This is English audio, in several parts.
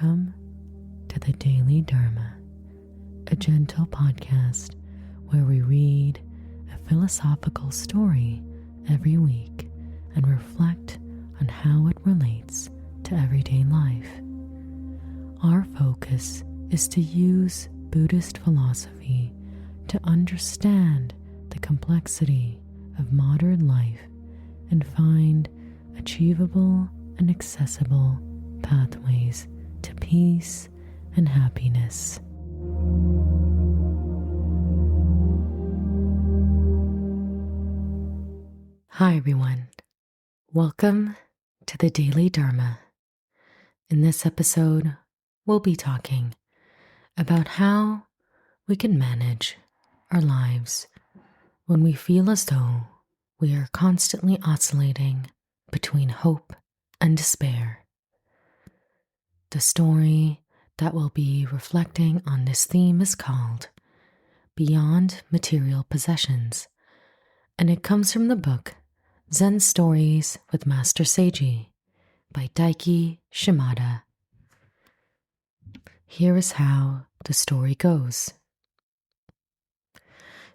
Welcome to the Daily Dharma, a gentle podcast where we read a philosophical story every week and reflect on how it relates to everyday life. Our focus is to use Buddhist philosophy to understand the complexity of modern life and find achievable and accessible pathways to peace and happiness. Hi everyone, welcome to the Daily Dharma. In this episode, we'll be talking about how we can manage our lives when we feel as though we are constantly oscillating between hope and despair. The story that we'll be reflecting on this theme is called Beyond Material Possessions, and it comes from the book Zen Stories with Master Seiji by Daiki Shimada. Here is how the story goes.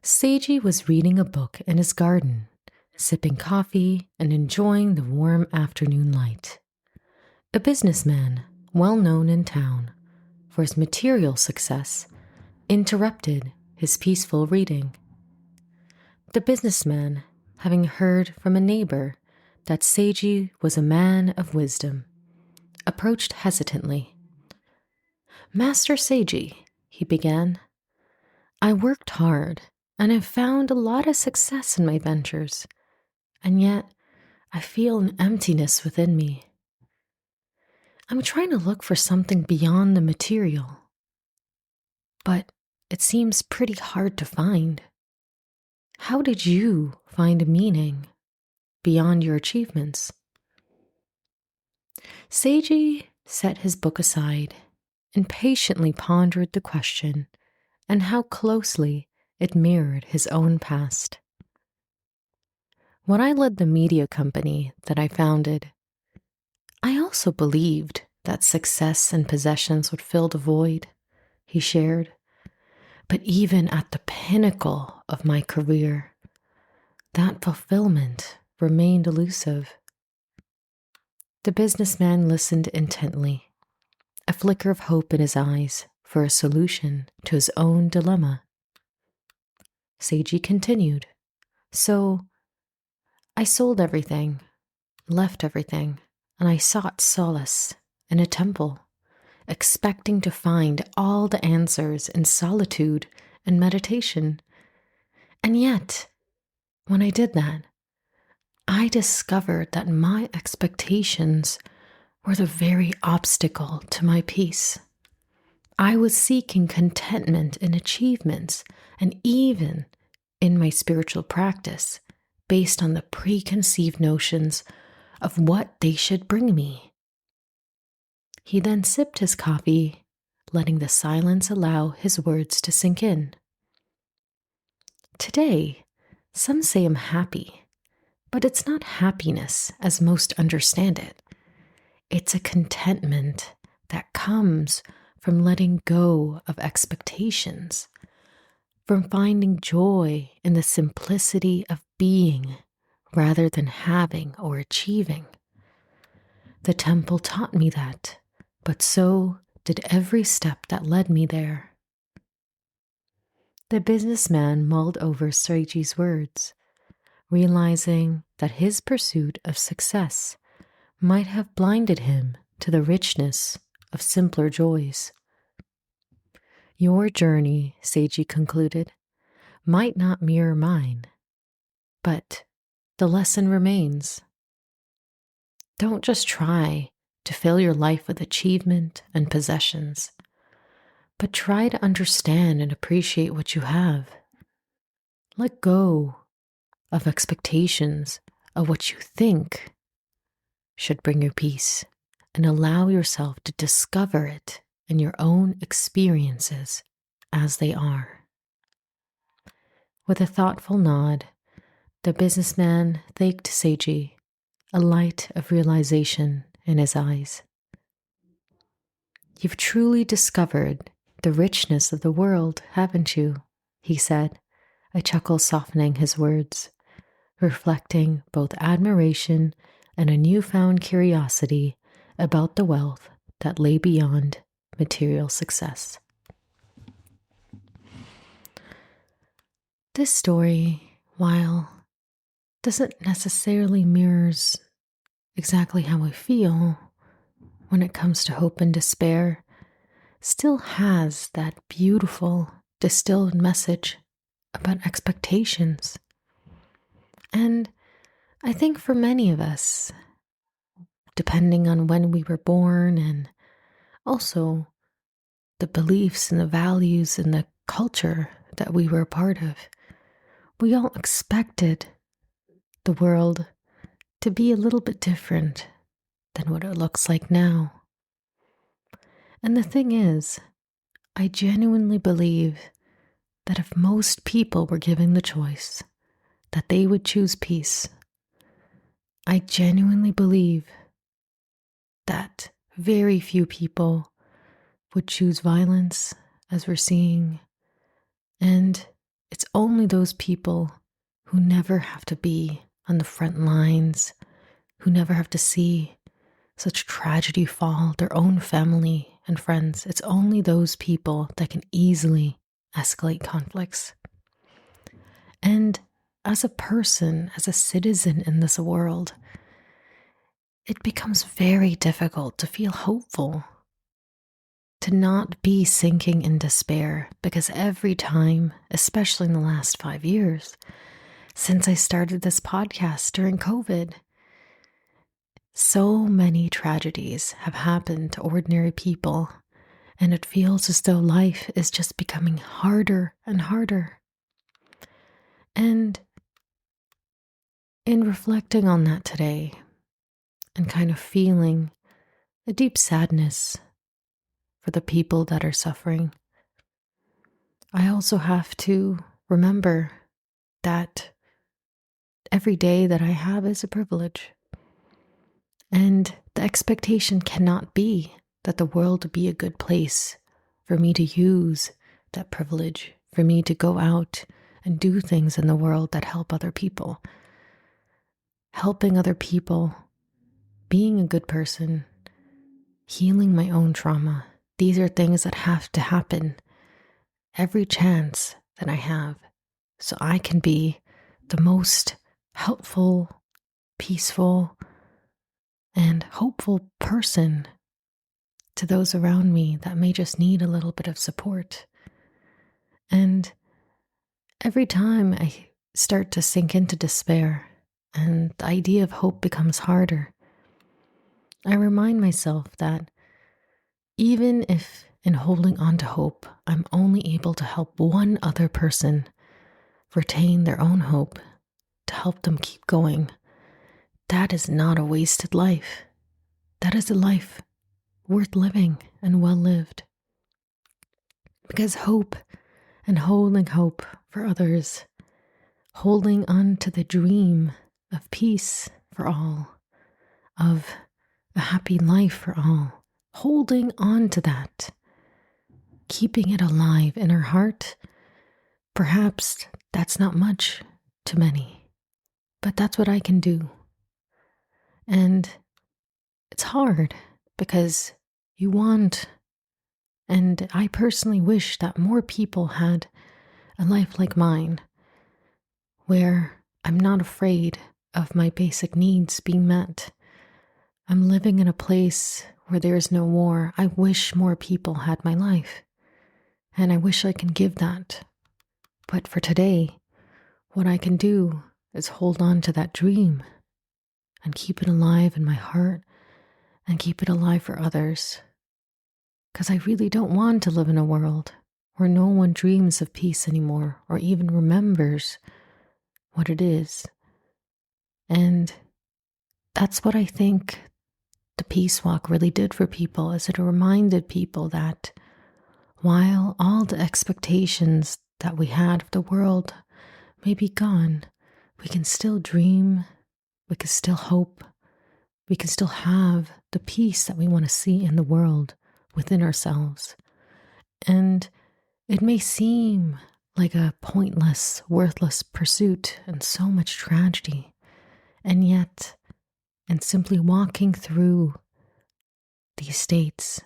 Seiji was reading a book in his garden, sipping coffee and enjoying the warm afternoon light. A businessman, well known in town for his material success, interrupted his peaceful reading. The businessman, having heard from a neighbor that Seiji was a man of wisdom, approached hesitantly. "Master Seiji," he began, "I worked hard and have found a lot of success in my ventures, and yet I feel an emptiness within me. I'm trying to look for something beyond the material, but it seems pretty hard to find. How did you find meaning beyond your achievements?" Seiji set his book aside and patiently pondered the question and how closely it mirrored his own past. "When I led the media company that I founded, I also believed that success and possessions would fill the void," he shared. "But even at the pinnacle of my career, that fulfillment remained elusive." The businessman listened intently, a flicker of hope in his eyes for a solution to his own dilemma. Seiji continued, "So I sold everything, left everything, and I sought solace in a temple, expecting to find all the answers in solitude and meditation. And yet, when I did that, I discovered that my expectations were the very obstacle to my peace. I was seeking contentment in achievements and even in my spiritual practice based on the preconceived notions of what they should bring me." He then sipped his coffee, letting the silence allow his words to sink in. "Today, some say I'm happy, but it's not happiness as most understand it. It's a contentment that comes from letting go of expectations, from finding joy in the simplicity of being rather than having or achieving. The temple taught me that, but so did every step that led me there." The businessman mulled over Seiji's words, realizing that his pursuit of success might have blinded him to the richness of simpler joys. "Your journey," Seiji concluded, "might not mirror mine, but the lesson remains. Don't just try to fill your life with achievement and possessions, but try to understand and appreciate what you have. Let go of expectations of what you think should bring you peace and allow yourself to discover it in your own experiences as they are." With a thoughtful nod, the businessman thanked Seiji, a light of realization in his eyes. You've truly discovered the richness of the world, haven't you? He said, a chuckle softening his words, reflecting both admiration and a newfound curiosity about the wealth that lay beyond material success. This story, while doesn't necessarily mirrors exactly how I feel when it comes to hope and despair, still has that beautiful distilled message about expectations. And I think for many of us, depending on when we were born and also the beliefs and the values and the culture that we were a part of, we all expected the world to be a little bit different than what it looks like now. And the thing is, I genuinely believe that if most people were given the choice, that they would choose peace. I genuinely believe that very few people would choose violence, as we're seeing, and it's only those people who never have to be on the front lines, who never have to see such tragedy fall their own family and friends. It's only those people that can easily escalate conflicts. And as a person, as a citizen in this world, it becomes very difficult to feel hopeful, to not be sinking in despair, because every time, especially in the last 5 years, since I started this podcast during COVID, so many tragedies have happened to ordinary people, and it feels as though life is just becoming harder and harder. And in reflecting on that today, and kind of feeling a deep sadness for the people that are suffering, I also have to remember that every day that I have is a privilege. And the expectation cannot be that the world would be a good place for me to use that privilege, for me to go out and do things in the world that help other people. Helping other people, being a good person, healing my own trauma. These are things that have to happen every chance that I have, so I can be the most helpful, peaceful, and hopeful person to those around me that may just need a little bit of support. And every time I start to sink into despair and the idea of hope becomes harder, I remind myself that even if in holding on to hope, I'm only able to help one other person retain their own hope, to help them keep going, that is not a wasted life. That is a life worth living and well lived. Because hope and holding hope for others, holding on to the dream of peace for all, of a happy life for all, holding on to that, keeping it alive in our heart, perhaps that's not much to many, but that's what I can do. And it's hard because you want, and I personally wish that more people had a life like mine, where I'm not afraid of my basic needs being met. I'm living in a place where there is no war. I wish more people had my life, and I wish I can give that. But for today, what I can do is hold on to that dream and keep it alive in my heart and keep it alive for others. Because I really don't want to live in a world where no one dreams of peace anymore or even remembers what it is. And that's what I think the Peace Walk really did for people, is it reminded people that while all the expectations that we had of the world may be gone, we can still dream, we can still hope, we can still have the peace that we want to see in the world within ourselves. And it may seem like a pointless, worthless pursuit and so much tragedy. And yet, in simply walking through these states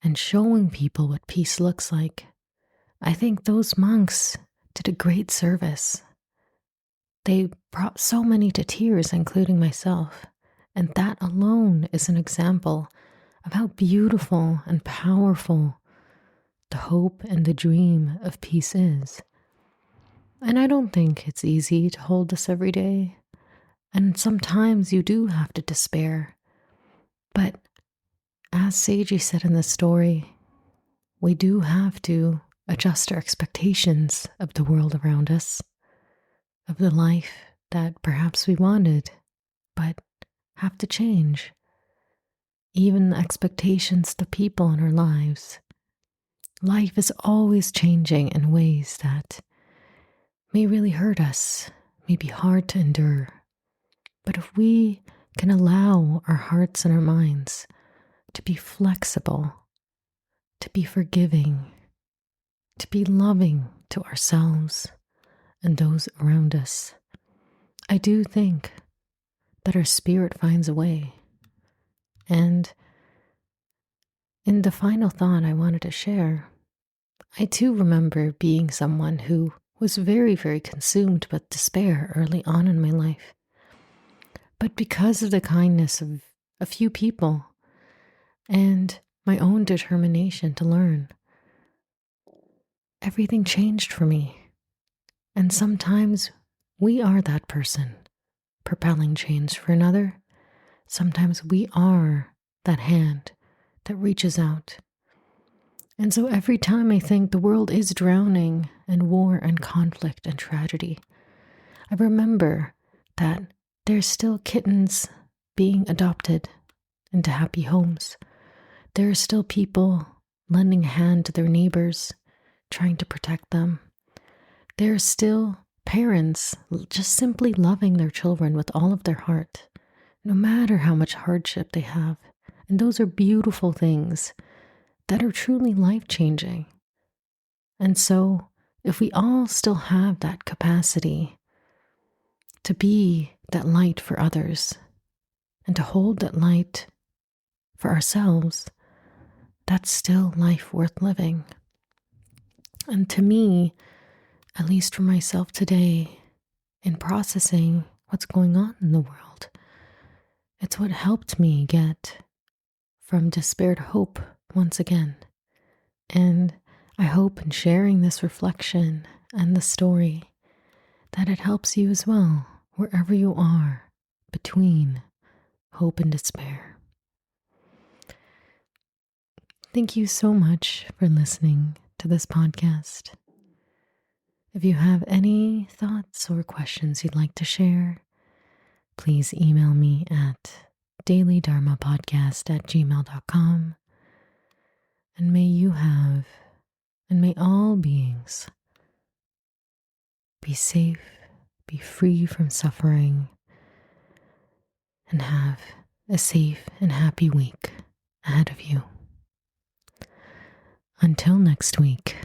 and showing people what peace looks like, I think those monks did a great service. They brought so many to tears, including myself. And that alone is an example of how beautiful and powerful the hope and the dream of peace is. And I don't think it's easy to hold this every day. And sometimes you do have to despair. But as Seiji said in the story, we do have to adjust our expectations of the world around us, of the life that perhaps we wanted, but have to change. Even the expectations of the people in our lives. Life is always changing in ways that may really hurt us, may be hard to endure. But if we can allow our hearts and our minds to be flexible, to be forgiving, to be loving to ourselves and those around us, I do think that our spirit finds a way. And in the final thought I wanted to share, I too remember being someone who was very, very consumed with despair early on in my life. But because of the kindness of a few people and my own determination to learn, everything changed for me. And sometimes we are that person propelling change for another. Sometimes we are that hand that reaches out. And so every time I think the world is drowning in war and conflict and tragedy, I remember that there's still kittens being adopted into happy homes. There are still people lending a hand to their neighbors, trying to protect them. There are still parents just simply loving their children with all of their heart, no matter how much hardship they have. And those are beautiful things that are truly life-changing. And so, if we all still have that capacity to be that light for others and to hold that light for ourselves, that's still life worth living. And to me, at least for myself today, in processing what's going on in the world, it's what helped me get from despair to hope once again. And I hope in sharing this reflection and the story that it helps you as well, wherever you are between hope and despair. Thank you so much for listening to this podcast. If you have any thoughts or questions you'd like to share, please email me at dailydharmapodcast@gmail.com. And may you have, and may all beings be safe, be free from suffering, and have a safe and happy week ahead of you. Until next week.